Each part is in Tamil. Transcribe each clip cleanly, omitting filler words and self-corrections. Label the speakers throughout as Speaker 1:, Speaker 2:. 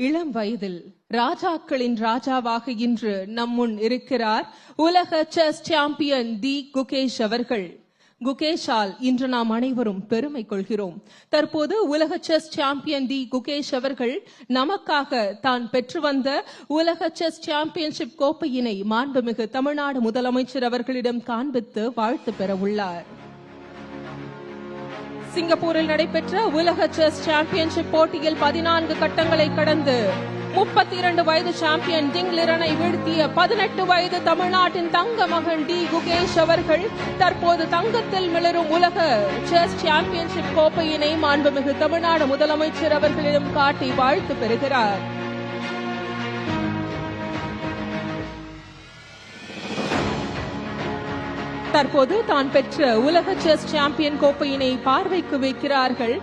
Speaker 1: இளம் வயதில் ராஜாக்களின் ராஜாவாக இன்று நம்முன் இருக்கிறார் உலக செஸ் சாம்பியன் தி குகேஷ் அவர்கள். குகேஷால் இன்று நாம் அனைவரும் பெருமை கொள்கிறோம். தற்போது உலக செஸ் சாம்பியன் தி குகேஷ் அவர்கள் நமக்காக தான் பெற்று வந்த உலக செஸ் சாம்பியன்ஷிப் கோப்பையினை மாண்புமிகு தமிழ்நாடு முதலமைச்சர் அவர்களிடம் காண்பித்து வாழ்த்து பெற உள்ளார். சிங்கப்பூரில் நடைபெற்ற உலக செஸ் சாம்பியன்ஷிப் போட்டியில் 14 கட்டங்களை கடந்து 32 வயது சாம்பியன் டிங் லிரனை வீழ்த்திய 18 வயது தமிழ்நாட்டின் தங்க மகன் டி குகேஷ் அவர்கள் தற்போது தங்கத்தில் மிளரும் உலக செஸ் சாம்பியன்ஷிப் கோப்பையினை மாண்புமிகு தமிழ்நாடு முதலமைச்சர் அவர்களிடம் காட்டி வாழ்த்து பெறுகிறார். தற்போது தான் பெற்ற உலக செஸ் சாம்பியன் கோப்பையினை பார்வைக்கு வைக்கிறார்கள்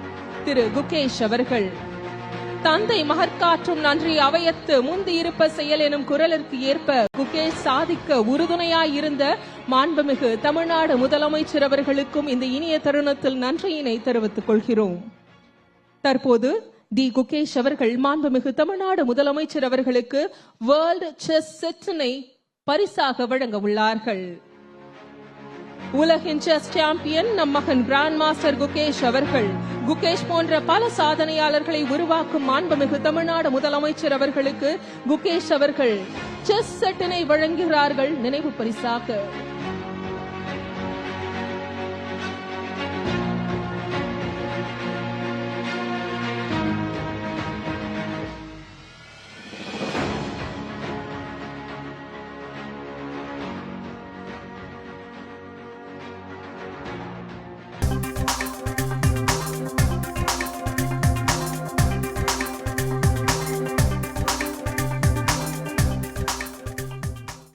Speaker 1: திரு குகேஷ் அவர்கள். தந்தை மகற்காற்றும் நன்றி அவையத்து முந்தி இருப்ப செயல் எனும் குரலிற்கு ஏற்ப குகேஷ் சாதிக்க உறுதுணையாயிருந்த மாண்புமிகு தமிழ்நாடு முதலமைச்சர் அவர்களுக்கும் இந்த இனிய தருணத்தில் நன்றியினை தெரிவித்துக் கொள்கிறோம். தற்போது டி குகேஷ் அவர்கள் மாண்புமிகு தமிழ்நாடு முதலமைச்சர் அவர்களுக்கு வேர்ல்ட் செஸ் செட்டினை பரிசாக வழங்க உள்ளார்கள். உலகின் செஸ் சாம்பியன் நம் மகன் கிராண்ட் மாஸ்டர் குகேஷ் அவர்கள். குகேஷ் போன்ற பல சாதனையாளர்களை உருவாக்கும் மாண்புமிகு தமிழ்நாடு முதலமைச்சர் அவர்களுக்கு குகேஷ் அவர்கள் செஸ் செட்டினை வழங்குகிறார்கள் நினைவு பரிசாக.